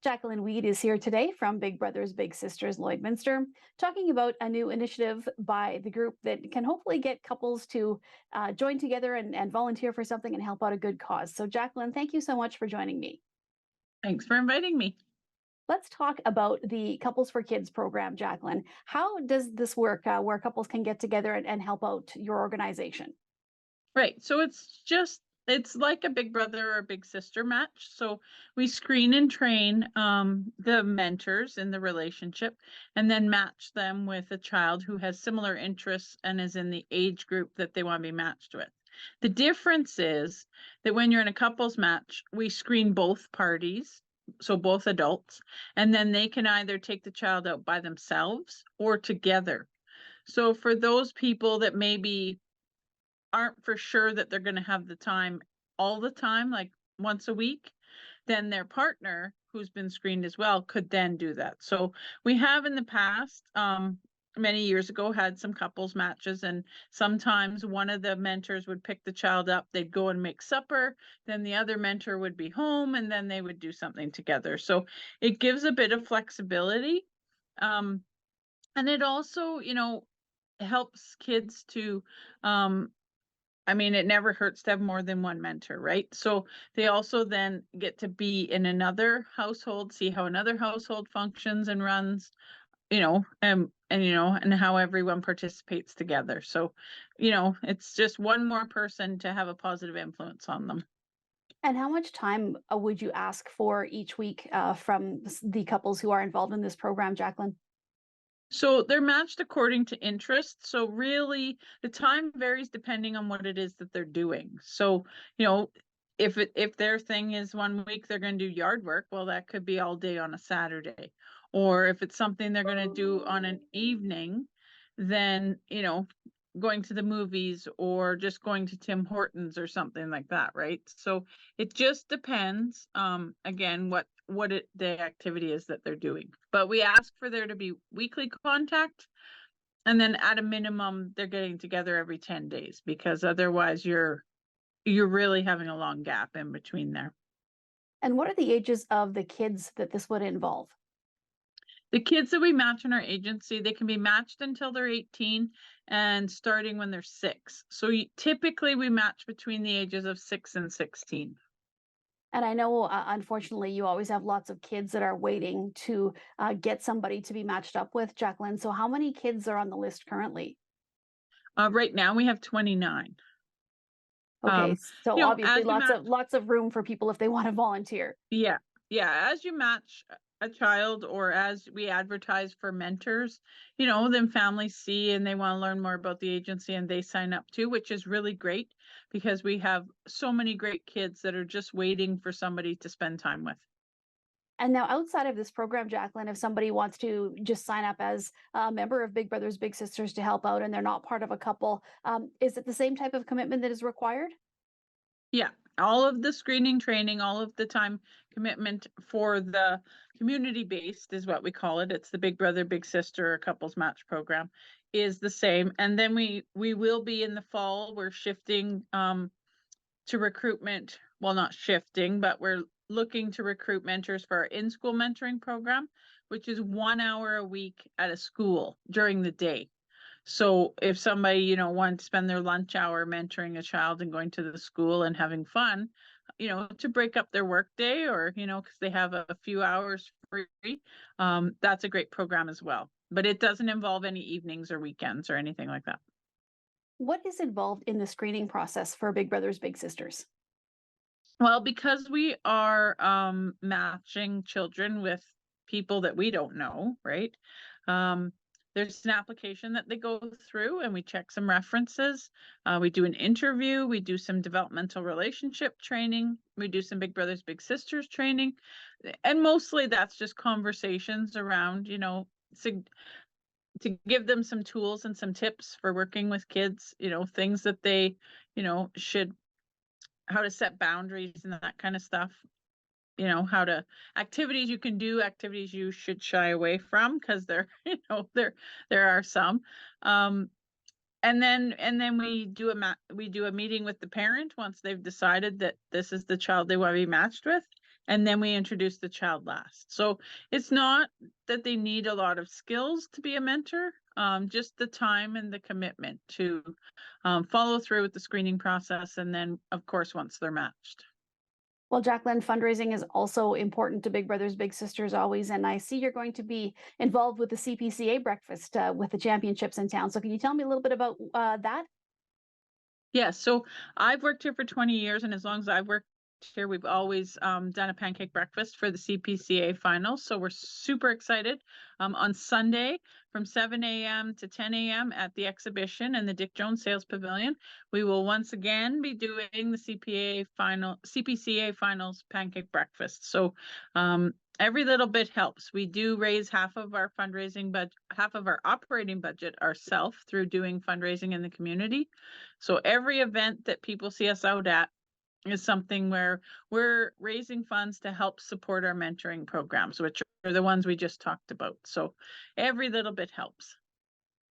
Jacqueline Weed is here today from Big Brothers Big Sisters Lloydminster, talking about a new initiative by the group that can hopefully get couples to join together and volunteer for something and help out a good cause. So, Jacqueline, thank you so much for joining me. Thanks for inviting me. Let's talk about the Couples for Kids program, Jacqueline. How does this work where couples can get together and help out your organization? Right. So it's like a big brother or big sister match. So we screen and train the mentors in the relationship and then match them with a child who has similar interests and is in the age group that they want to be matched with. The difference is that when you're in a couples match, we screen both parties, so both adults, and then they can either take the child out by themselves or together. So for those people that maybe aren't for sure that they're going to have the time all the time, like once a week, then their partner, who's been screened as well, could then do that. So we have in the past, many years ago, had some couples matches, and sometimes one of the mentors would pick the child up, they'd go and make supper, then the other mentor would be home, and then they would do something together. So it gives a bit of flexibility. And it also, helps kids to it never hurts to have more than one mentor, right? So they also then get to be in another household, see how another household functions and runs, and how everyone participates together. So, it's just one more person to have a positive influence on them. And how much time would you ask for each week from the couples who are involved in this program, Jacqueline? So they're matched according to interest. So really the time varies depending on what it is that they're doing. So, if their thing is one week they're going to do yard work, well, that could be all day on a Saturday. Or if it's something they're going to do on an evening, then, going to the movies or just going to Tim Hortons or something like that, right? So it just depends, again, the activity is that they're doing. But we ask for there to be weekly contact, and then at a minimum, they're getting together every 10 days, because otherwise you're really having a long gap in between there. And what are the ages of the kids that this would involve? The kids that we match in our agency, they can be matched until they're 18 and starting when they're 6. So typically we match between the ages of 6 and 16. And I know, unfortunately, you always have lots of kids that are waiting to get somebody to be matched up with, Jacqueline. So, how many kids are on the list currently? Right now we have 29. Okay, so obviously, As you match, lots of room for people if they want to volunteer. yeah, as you match a child or as we advertise for mentors, then families see and they want to learn more about the agency and they sign up too, which is really great because we have so many great kids that are just waiting for somebody to spend time with. And now, outside of this program, Jacqueline, if somebody wants to just sign up as a member of Big Brothers Big Sisters to help out and they're not part of a couple, is it the same type of commitment that is required? Yeah, all of the screening training, all of the time commitment for the community based is what we call it. It's the Big Brother Big Sister couples match program is the same. And then we will be in the fall, we're shifting to recruitment. Well, not shifting, but we're looking to recruit mentors for our in-school mentoring program, which is 1 hour a week at a school during the day. So if somebody, wanted to spend their lunch hour mentoring a child and going to the school and having fun, to break up their work day or, because they have a few hours free, that's a great program as well. But it doesn't involve any evenings or weekends or anything like that. What is involved in the screening process for Big Brothers Big Sisters? Well, because we are matching children with people that we don't know, right? There's an application that they go through and we check some references. We do an interview, we do some developmental relationship training, we do some Big Brothers Big Sisters training. And mostly that's just conversations around, to give them some tools and some tips for working with kids, things that they, should, how to set boundaries and that kind of stuff. How to activities you can do, activities you should shy away from because there are some. And then we do a meeting with the parent once they've decided that this is the child they want to be matched with, and then we introduce the child last. So it's not that they need a lot of skills to be a mentor, just the time and the commitment to follow through with the screening process. And then, of course, once they're matched. Well, Jacqueline, fundraising is also important to Big Brothers Big Sisters always, and I see you're going to be involved with the CPCA breakfast with the championships in town. So can you tell me a little bit about that? Yeah, so I've worked here for 20 years, and as long as I've worked here, we've always done a pancake breakfast for the CPCA finals. So we're super excited. On Sunday from 7 a.m. to 10 a.m. at the exhibition in the Dick Jones Sales Pavilion, we will once again be doing the CPCA finals pancake breakfast. So every little bit helps. We do raise half of our fundraising, but half of our operating budget ourselves through doing fundraising in the community. So every event that people see us out at is something where we're raising funds to help support our mentoring programs, which are the ones we just talked about. So every little bit helps.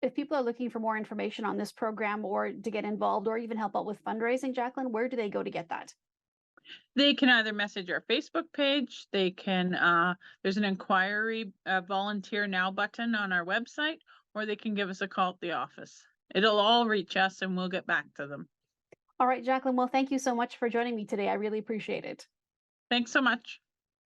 If people are looking for more information on this program or to get involved or even help out with fundraising, Jacqueline, where do they go to get that? They can either message our Facebook page, they can, there's an inquiry, volunteer now button on our website, or they can give us a call at the office. It'll all reach us and we'll get back to them. All right, Jacqueline. Well, thank you so much for joining me today. I really appreciate it. Thanks so much.